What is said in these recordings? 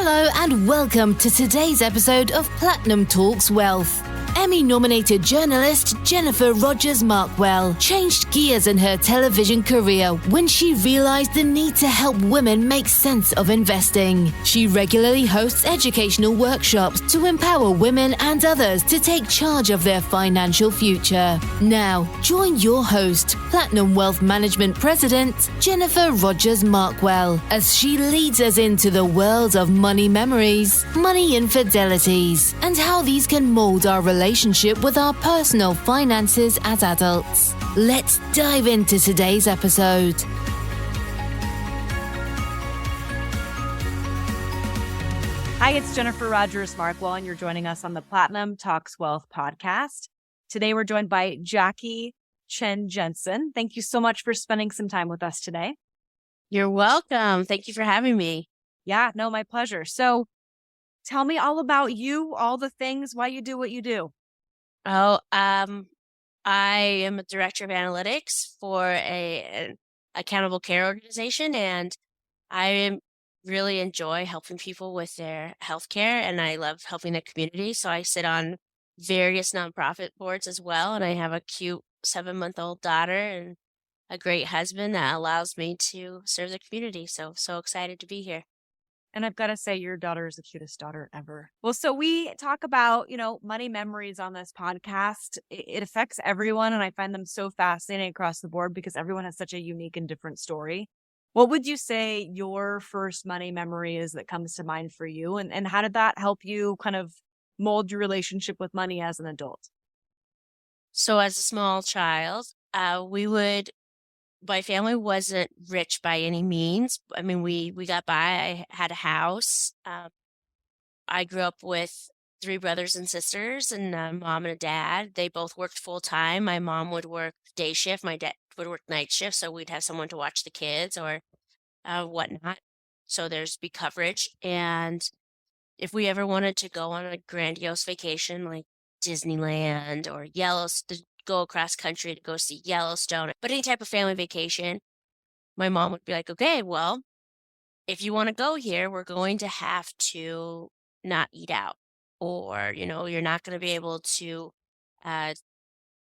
Hello and welcome to today's episode of Platinum Talks Wealth. Emmy Nominated journalist Jennifer Rogers Markwell changed gears in her television career when she realized the need to help women make sense of investing. She regularly hosts educational workshops to empower women and others to take charge of their financial future. Now, join your host, Platinum Wealth Management President Jennifer Rogers Markwell, as she leads us into the world of money memories, money infidelities, and how these can mold our relationship with our personal finances as adults. Let's dive into today's episode. Hi, it's Jennifer Rogers Markwell, and you're joining us on the Platinum Talks Wealth podcast. Today, we're joined by Jacquie Cheun-Jensen. Thank you so much for spending some time with us today. You're welcome. Thank you for having me. Yeah, no, my pleasure. So tell me all about you, all the things, why you do what you do. I am a director of analytics for an accountable care organization, and I really enjoy helping people with their healthcare, and I love helping the community. So I sit on various nonprofit boards as well, and I have a cute 7-month-old daughter and a great husband that allows me to serve the community. So excited to be here. And I've got to say, your daughter is the cutest daughter ever. Well, so we talk about, money memories on this podcast. It affects everyone, and I find them so fascinating across the board because everyone has such a unique and different story. What would you say your first money memory is that comes to mind for you? And how did that help you kind of mold your relationship with money as an adult? So as a small child, my family wasn't rich by any means. I mean, we got by. I had a house. I grew up with 3 brothers and sisters and a mom and a dad. They both worked full time. My mom would work day shift. My dad would work night shift, so we'd have someone to watch the kids or whatnot. So there's be coverage. And if we ever wanted to go on a grandiose vacation like Disneyland or Yellowstone, go across country to go see Yellowstone, but any type of family vacation, my mom would be like, okay, well, if you want to go here, we're going to have to not eat out, or, you're not going to be able to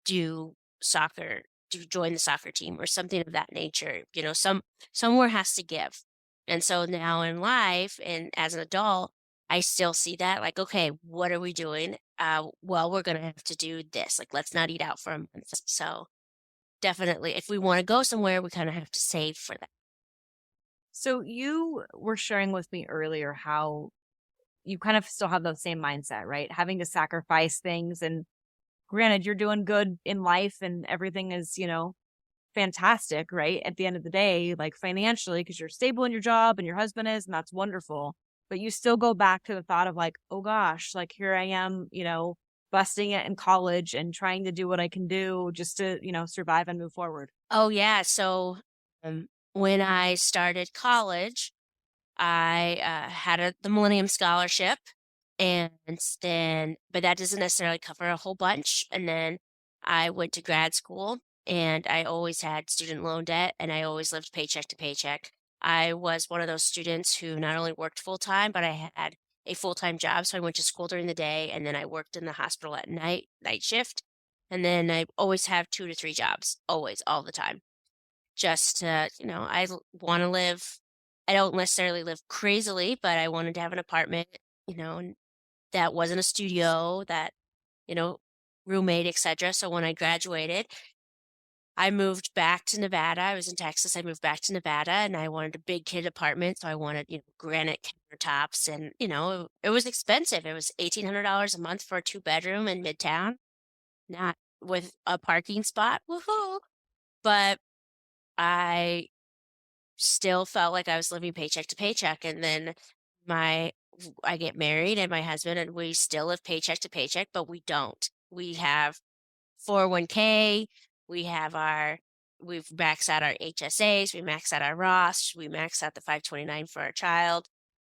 do soccer, to join the soccer team or something of that nature. Somewhere has to give. And so now in life and as an adult, I still see that like, okay, what are we doing? Well, we're going to have to do this. Like, let's not eat out for a month. So definitely, if we want to go somewhere, we kind of have to save for that. So you were sharing with me earlier how you kind of still have the same mindset, right? Having to sacrifice things. And granted, you're doing good in life and everything is, fantastic, right? At the end of the day, like financially, because you're stable in your job and your husband is, and that's wonderful. But you still go back to the thought of like, oh gosh, like here I am, busting it in college and trying to do what I can do just to, survive and move forward. Oh, yeah. So when I started college, I had the Millennium Scholarship, but that doesn't necessarily cover a whole bunch. And then I went to grad school, and I always had student loan debt, and I always lived paycheck to paycheck. I was one of those students who not only worked full-time, but I had a full-time job. So I went to school during the day, and then I worked in the hospital at night shift. And then I always have 2 to 3 jobs, always, all the time. Just to, I want to live, I don't necessarily live crazily, but I wanted to have an apartment, that wasn't a studio, that, roommate, etc. So when I graduated, I moved back to Nevada. I was in Texas. I moved back to Nevada, and I wanted a big kid apartment. So I wanted, granite countertops, and, it was expensive. It was $1,800 a month for a 2-bedroom in Midtown, not with a parking spot. Woohoo! But I still felt like I was living paycheck to paycheck. And then I get married, and my husband, and we still live paycheck to paycheck, but we don't. We have 401k. We've maxed out our HSAs, we maxed out our Roths, we maxed out the 529 for our child,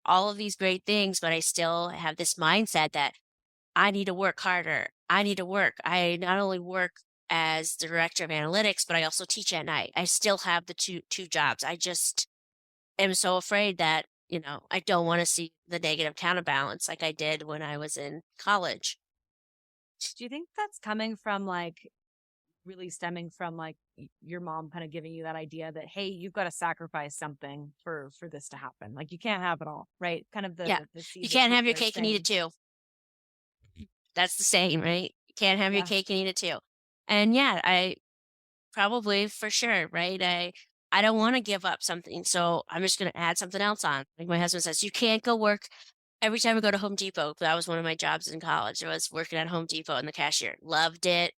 all of these great things, but I still have this mindset that I need to work harder. I need to work. I not only work as the director of analytics, but I also teach at night. I still have the two jobs. I just am so afraid that I don't want to see the negative counterbalance like I did when I was in college. Do you think that's coming from really stemming from your mom kind of giving you that idea that, hey, you've got to sacrifice something for this to happen? Like you can't have it all, right? Kind of Yeah. the You seed that can't have your they're cake and eat it saying. too. That's the saying, right? You can't have your Yeah. cake and eat it too. And yeah, I probably for sure, right? I don't want to give up something, so I'm just going to add something else on. Like my husband says, you can't go work every time I go to Home Depot. That was one of my jobs in college. I was working at Home Depot in the cashier. Loved it,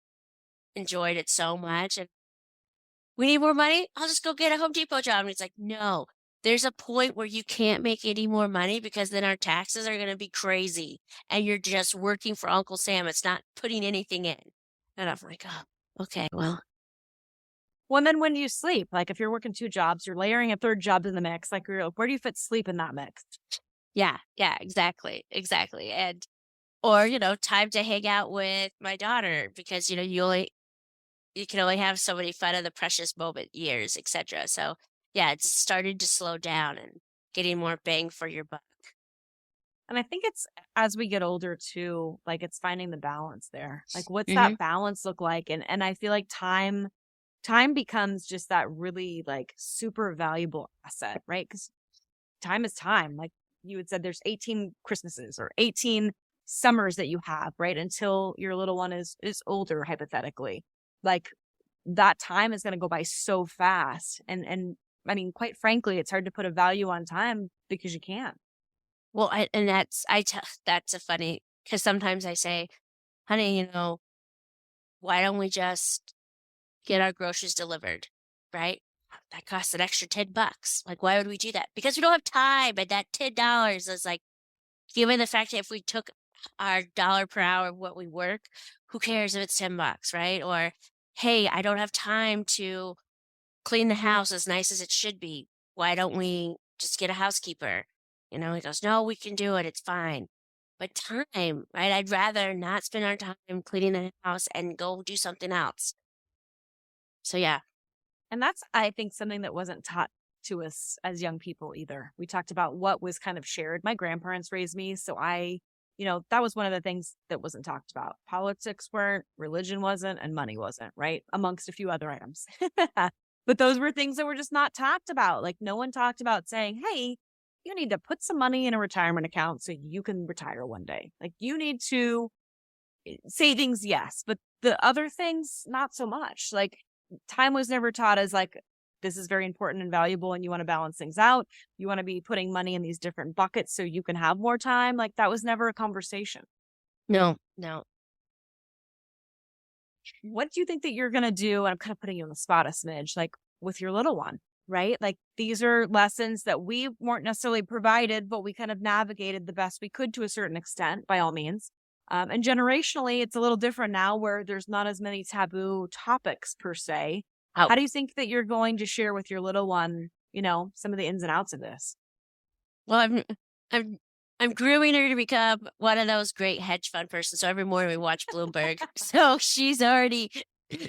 enjoyed it so much. And we need more money. I'll just go get a Home Depot job. And he's like, no, there's a point where you can't make any more money because then our taxes are going to be crazy. And you're just working for Uncle Sam. It's not putting anything in. And I'm like, oh, okay, well. Well, and then when you sleep, like if you're working 2 jobs, you're layering a 3rd job in the mix. Like where do you fit sleep in that mix? Yeah, exactly. And or, time to hang out with my daughter because, you can only have so many fun of the precious moment years, etc. So yeah, it's starting to slow down and getting more bang for your buck. And I think it's as we get older too, like it's finding the balance there. Like what's Mm-hmm. that balance look like? And I feel like time becomes just that really super valuable asset, right? Because time is time. Like you had said, there's 18 Christmases or 18 summers that you have, right? Until your little one is older, hypothetically. Like that time is going to go by so fast. And I mean, quite frankly, it's hard to put a value on time because you can't. Well, that's a funny, because sometimes I say, honey, why don't we just get our groceries delivered, right? That costs an extra $10. Like, why would we do that? Because we don't have time. And that $10 is like, given the fact that if we took our dollar per hour of what we work, who cares if it's $10, right? Or, hey, I don't have time to clean the house as nice as it should be. Why don't we just get a housekeeper? He goes, no, we can do it. It's fine. But time, right? I'd rather not spend our time cleaning the house and go do something else. So yeah. And that's, I think, something that wasn't taught to us as young people either. We talked about what was kind of shared. My grandparents raised me. So that was one of the things that wasn't talked about. Politics weren't, religion wasn't, and money wasn't, right? Amongst a few other items. But those were things that were just not talked about. Like no one talked about saying, hey, you need to put some money in a retirement account so you can retire one day. Like you need to savings, yes, but the other things, not so much. Like time was never taught as this is very important and valuable and you want to balance things out. You want to be putting money in these different buckets so you can have more time. Like that was never a conversation. No. What do you think that you're going to do? And I'm kind of putting you on the spot a smidge, like with your little one, right? Like these are lessons that we weren't necessarily provided, but we kind of navigated the best we could to a certain extent, by all means. And generationally, it's a little different now where there's not as many taboo topics per se. Oh. How do you think that you're going to share with your little one, some of the ins and outs of this? Well, I'm grooming her to become one of those great hedge fund persons. So every morning we watch Bloomberg. So she's already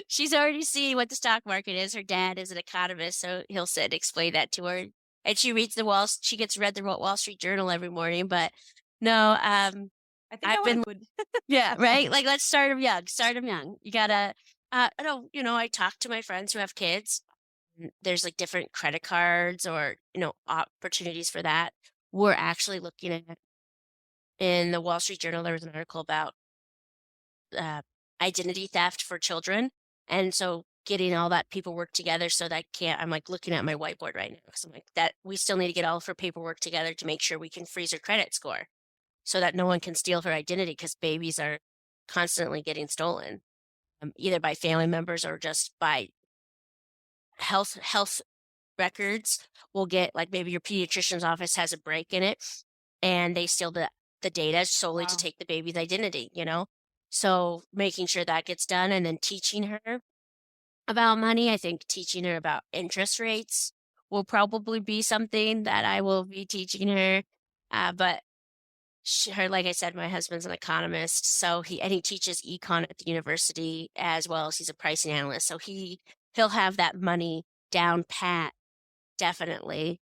seeing what the stock market is. Her dad is an economist, so he'll sit and explain that to her. And she gets read the Wall Street Journal every morning. But no, I think I've been would. yeah, right. Like let's start them young. You gotta. I talk to my friends who have kids. There's like different credit cards or opportunities for that. We're actually looking at, in the Wall Street Journal, there was an article about identity theft for children. And so getting all that paperwork together so that I'm like looking at my whiteboard right now because I'm like, that we still need to get all of her paperwork together to make sure we can freeze her credit score so that no one can steal her identity because babies are constantly getting stolen, either by family members or just by health records. Will get like maybe your pediatrician's office has a break in it and they steal the data solely to take the baby's identity, So making sure that gets done and then teaching her about money. I think teaching her about interest rates will probably be something that I will be teaching her. But like I said, my husband's an economist, so he teaches econ at the university as well as he's a pricing analyst. So he'll have that money down pat. Definitely.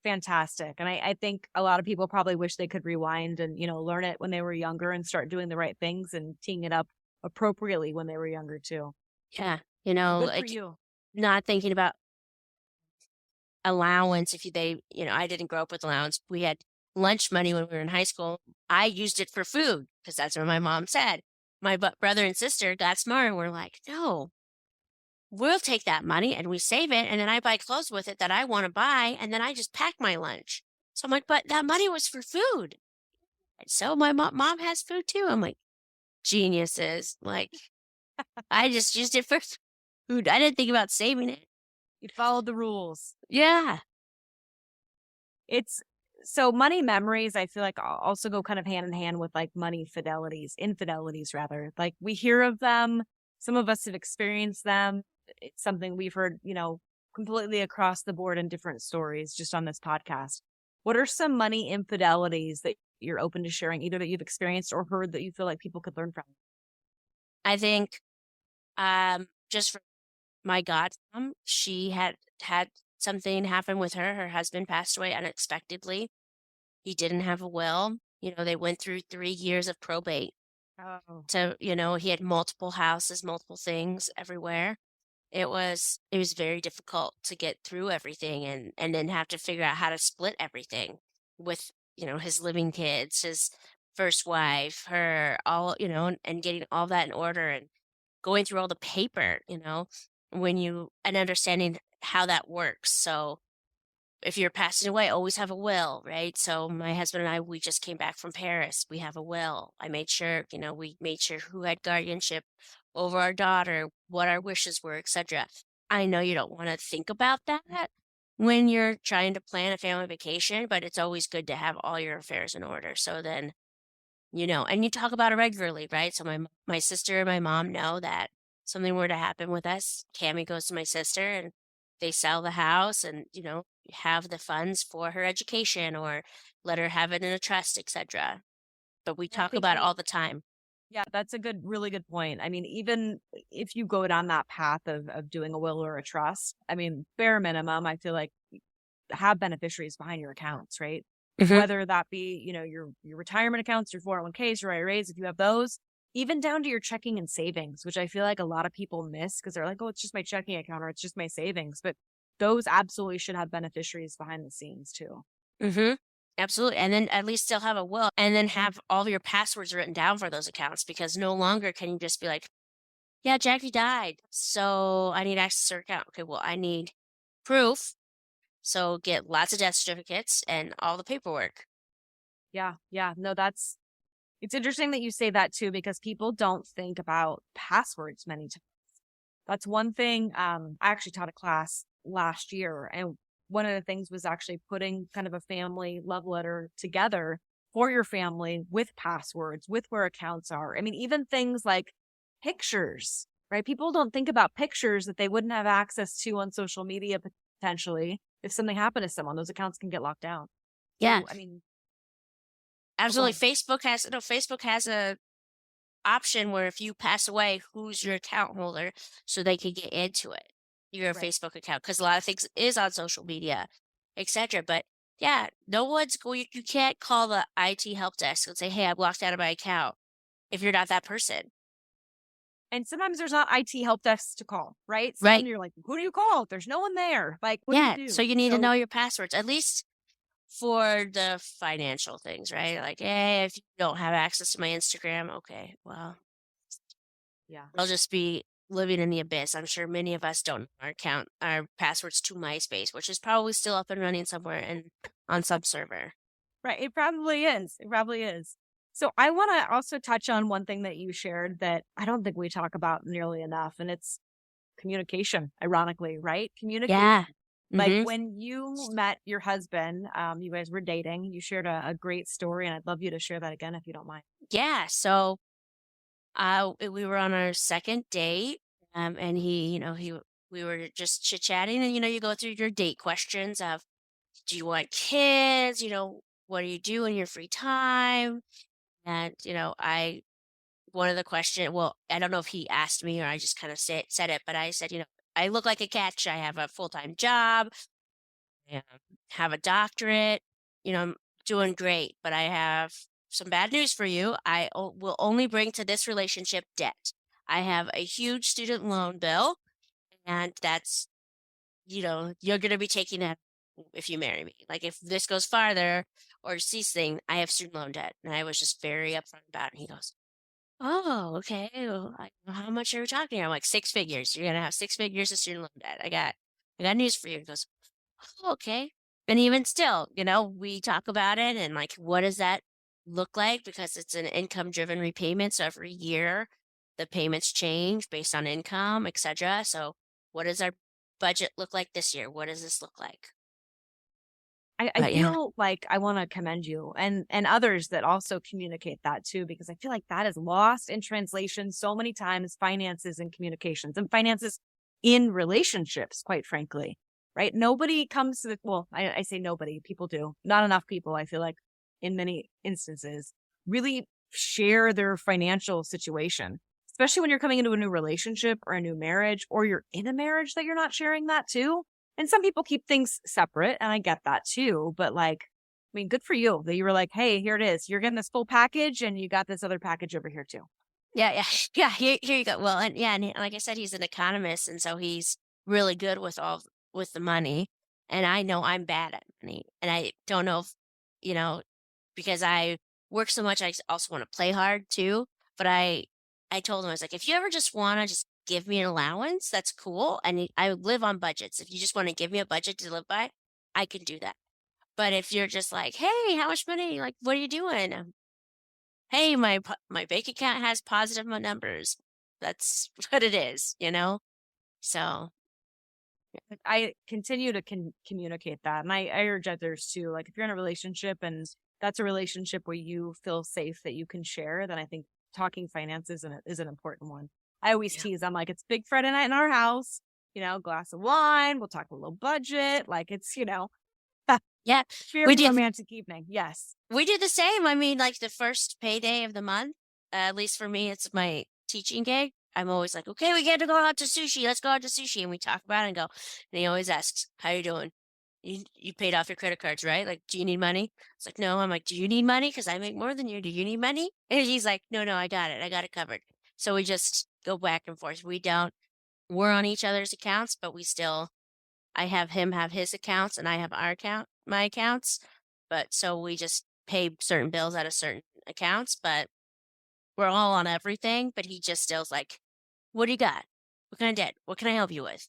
fantastic. And I think a lot of people probably wish they could rewind and, learn it when they were younger and start doing the right things and teeing it up appropriately when they were younger too. Yeah. Good for Like you. not thinking about allowance. I didn't grow up with allowance. We had lunch money when we were in high school. I used it for food because that's what my mom said. My brother and sister got smart and were like, no, we'll take that money and we save it. And then I buy clothes with it that I want to buy. And then I just pack my lunch. So I'm like, but that money was for food. And so my mom has food too. I'm like, geniuses. Like, I just used it for food. I didn't think about saving it. You followed the rules. Yeah. It's so money memories, I feel like also go kind of hand in hand with like money infidelities rather. Like we hear of them. Some of us have experienced them. It's something we've heard, completely across the board in different stories just on this podcast. What are some money infidelities that you're open to sharing, either that you've experienced or heard that you feel like people could learn from? I think just for my godmom, she had something happen with her. Her husband passed away unexpectedly. He didn't have a will. They went through 3 years of probate. Oh, So, he had multiple houses, multiple things everywhere. It was very difficult to get through everything and then have to figure out how to split everything with, his living kids, his first wife, her, all, and getting all that in order and going through all the paper, and understanding how that works. So if you're passing away, always have a will, right? So my husband and I, we just came back from Paris. We have a will. I made sure, we made sure who had guardianship over our daughter, what our wishes were, etc. I know you don't want to think about that when you're trying to plan a family vacation, but it's always good to have all your affairs in order. So then, and you talk about it regularly, right? So my sister and my mom know that something were to happen with us, Cammie goes to my sister and they sell the house and, have the funds for her education or let her have it in a trust, etc. But we talk about it all the time. Yeah, that's really good point. I mean, even if you go down that path of doing a will or a trust, I mean, bare minimum, I feel like have beneficiaries behind your accounts, right? Mm-hmm. Whether that be, your retirement accounts, your 401ks, your IRAs, if you have those, even down to your checking and savings, which I feel like a lot of people miss because they're like, oh, it's just my checking account or it's just my savings. But those absolutely should have beneficiaries behind the scenes too. Mm-hmm. Absolutely. And then at least still have a will and then have all of your passwords written down for those accounts because no longer can you just be like, yeah, Jacquie died, so I need access to her account. Okay, well, I need proof. So get lots of death certificates and all the paperwork. Yeah. No, it's interesting that you say that too, because people don't think about passwords many times. That's one thing. I actually taught a class last year, and one of the things was actually putting kind of a family love letter together for your family with passwords, with where accounts are. I mean, even things like pictures, right? People don't think about pictures that they wouldn't have access to on social media potentially. If something happened to someone, those accounts can get locked down. Yeah. So, I mean, absolutely. Facebook has a option where if you pass away, who's your account holder so they can get into it, your right. Facebook account, because a lot of things is on social media, etc. But yeah, no one's going, you can't call the IT help desk and say, hey, I'm locked out of my account if you're not that person. And sometimes there's not IT help desks to call, right? So Right. then you're like, who do you call? There's no one there. Like, what Yeah, do you do? so you need to know your passwords, at least for the financial things, right? Like, hey, if you don't have access to my Instagram, okay, well, Yeah. I'll just be living in the abyss. I'm sure many of us don't know our passwords to MySpace, which is probably still up and running somewhere and on some server. Right. It probably is. It probably is. So I want to also touch on one thing that you shared that I don't think we talk about nearly enough, and it's communication, ironically, right? Communication. Yeah. Like Mm-hmm. when you met your husband, you guys were dating, you shared a great story, and I'd love you to share that again if you don't mind. Yeah. So we were on our second date, and we were just chit-chatting, and, you go through your date questions of, do you want kids? What do you do in your free time? And, one of the questions, well, I don't know if he asked me or I just kind of said it, but I said, I look like a catch. I have a full-time job. Yeah. have a doctorate, I'm doing great, but I have some bad news for you. Will only bring to this relationship debt. I have a huge student loan bill, and that's, you're going to be taking that if you marry me. Like, if this goes farther or ceasing, I have student loan debt. And I was just very upfront about it. And he goes, oh, okay. Well, how much are we talking? I'm like, 6 figures. You're going to have 6 figures of student loan debt. I got news for you. He goes, oh, okay. And even still, we talk about it and like, what does that look like? Because it's an income driven repayment. So every year the payments change based on income, etc. So what does our budget look like this year? What does this look like? I feel like I want to commend you and others that also communicate that too, because I feel like that is lost in translation so many times, finances and communications and finances in relationships, quite frankly, right? Nobody comes to I say nobody, people do. Not enough people, I feel like, in many instances, really share their financial situation, especially when you're coming into a new relationship or a new marriage, or you're in a marriage that you're not sharing that too. And some people keep things separate, and I get that too. But good for you that you were like, hey, here it is. You're getting this full package, and you got this other package over here too. Yeah. Here you go. Well, and like I said, he's an economist, and so he's really good with the money. And I know I'm bad at money, and I don't know if, because I work so much, I also want to play hard too. But I told him, I was like, if you ever just want to just give me an allowance, that's cool. And I live on budgets. If you just want to give me a budget to live by, I can do that. But if you're just like, hey, how much money? Like, what are you doing? Hey, my bank account has positive numbers. That's what it is, So I continue to communicate that. And I urge others too. Like, if you're in a relationship and that's a relationship where you feel safe that you can share, then I think talking finances is an important one. I always tease. I'm like, it's Big Friday night in our house, glass of wine. We'll talk a little budget. Like, it's, yeah, very romantic evening. Yes. We do the same. I mean, like the first payday of the month, at least for me, it's my teaching gig. I'm always like, okay, we get to go out to sushi. Let's go out to sushi. And we talk about it and go, and he always asks, how you doing? You paid off your credit cards, right? Like, do you need money? It's like, no. I'm like, do you need money? Because I make more than you. Do you need money? And he's like, no, I got it. I got it covered. So we just go back and forth. We're on each other's accounts, but I have him have his accounts and I have my accounts. But so we just pay certain bills out of certain accounts, but we're all on everything. But he just still's like, what do you got? What kind of debt? What can I help you with?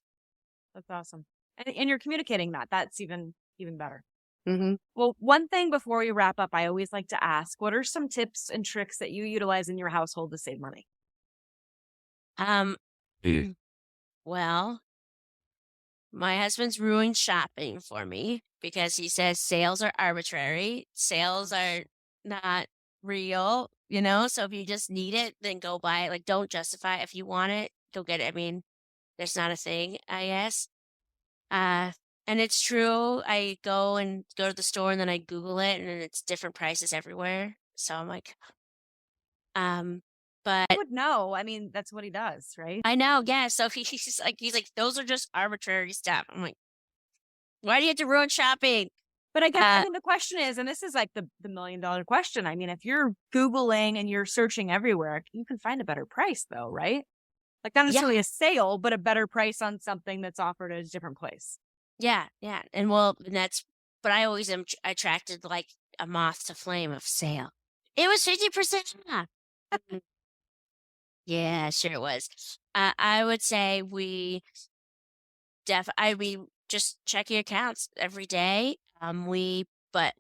That's awesome. And you're communicating that. That's even better. Mm-hmm. Well, one thing before we wrap up, I always like to ask, what are some tips and tricks that you utilize in your household to save money? Well, my husband's ruined shopping for me because he says sales are arbitrary. Sales are not real, So if you just need it, then go buy it. Like, don't justify it. If you want it, go get it. I mean, there's not a thing, I guess. And it's true. I go to the store and then I Google it and it's different prices everywhere. So I'm like, but I would know. I mean, that's what he does, right? I know. Yeah. So he's like, those are just arbitrary stuff. I'm like, why do you have to ruin shopping? But I guess, the question is, and this is like the $1 million question. I mean, if you're Googling and you're searching everywhere, you can find a better price though, right? Like, not necessarily a sale, but a better price on something that's offered at a different place. Yeah. And but I always am attracted like a moth to flame of sale. It was 50% off. Yeah, sure it was. I would say we just check your accounts every day. But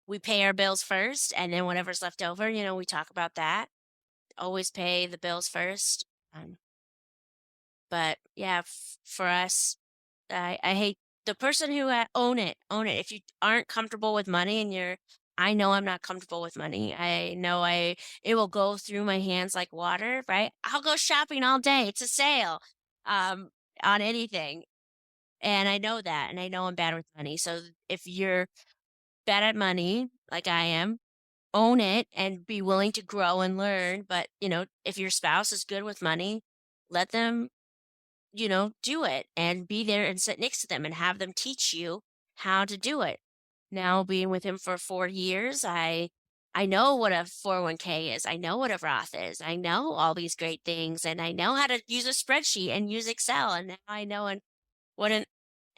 we pay our bills first, and then whatever's left over, we talk about that. Always pay the bills first. But yeah, for us, I hate the person who own it. If you aren't comfortable with money I know I'm not comfortable with money. I know it will go through my hands like water, right? I'll go shopping all day. It's a sale, on anything. And I know that, and I know I'm bad with money. So if you're bad at money, like I am, own it and be willing to grow and learn. But, if your spouse is good with money, let them, do it and be there and sit next to them and have them teach you how to do it. Now, being with him for 4 years, I know what a 401k is. I know what a Roth is. I know all these great things, and I know how to use a spreadsheet and use Excel. And now I know what an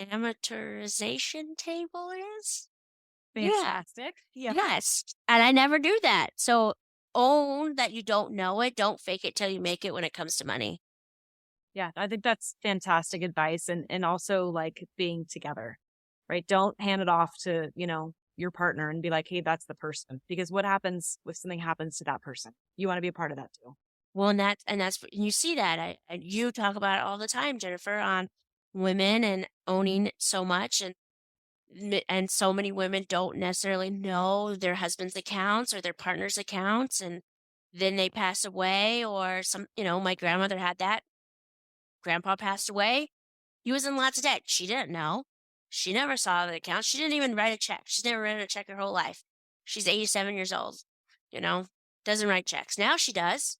amortization table is. Fantastic. Yeah. Yes. And I never do that. So own that you don't know it. Don't fake it till you make it when it comes to money. Yeah, I think that's fantastic advice. And also like being together, right? Don't hand it off to, your partner and be like, hey, that's the person. Because what happens if something happens to that person? You want to be a part of that too. Well, and you see that you talk about it all the time, Jennifer, on women and owning so much, and so many women don't necessarily know their husband's accounts or their partner's accounts, and then they pass away, or my grandmother had that. Grandpa passed away. He was in lots of debt. She didn't know. She never saw the account. She didn't even write a check. She's never written a check her whole life. She's 87 years old, doesn't write checks. Now she does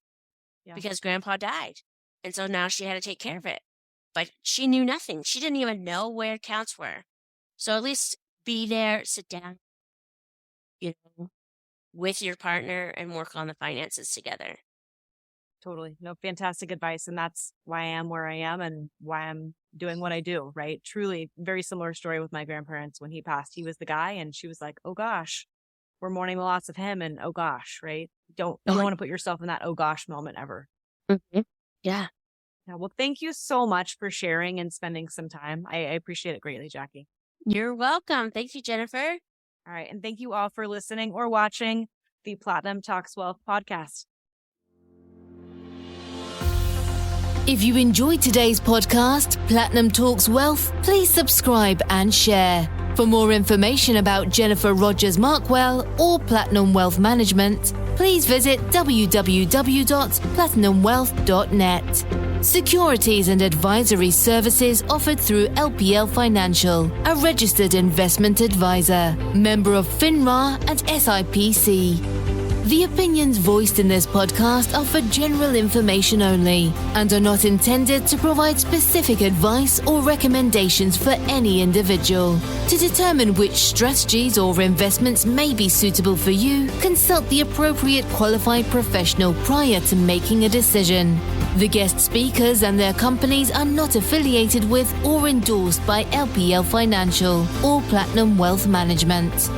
because Grandpa died. And so now she had to take care of it. But she knew nothing. She didn't even know where accounts were. So at least be there, sit down, with your partner and work on the finances together. Totally. No, fantastic advice. And that's why I am where I am and why I'm doing what I do, right? Truly very similar story with my grandparents. When he passed, he was the guy and she was like, oh gosh, we're mourning the loss of him. And oh gosh, right? Don't want to put yourself in that oh gosh moment ever. Mm-hmm. Yeah. Well, thank you so much for sharing and spending some time. I appreciate it greatly, Jacquie. You're welcome. Thank you, Jennifer. All right. And thank you all for listening or watching the Platinum Talks Wealth podcast. If you enjoyed today's podcast, Platinum Talks Wealth, please subscribe and share. For more information about Jennifer Rogers Markwell or Platinum Wealth Management, please visit www.platinumwealth.net. Securities and advisory services offered through LPL Financial, a registered investment advisor, member of FINRA and SIPC. The opinions voiced in this podcast are for general information only and are not intended to provide specific advice or recommendations for any individual. To determine which strategies or investments may be suitable for you, consult the appropriate qualified professional prior to making a decision. The guest speakers and their companies are not affiliated with or endorsed by LPL Financial or Platinum Wealth Management.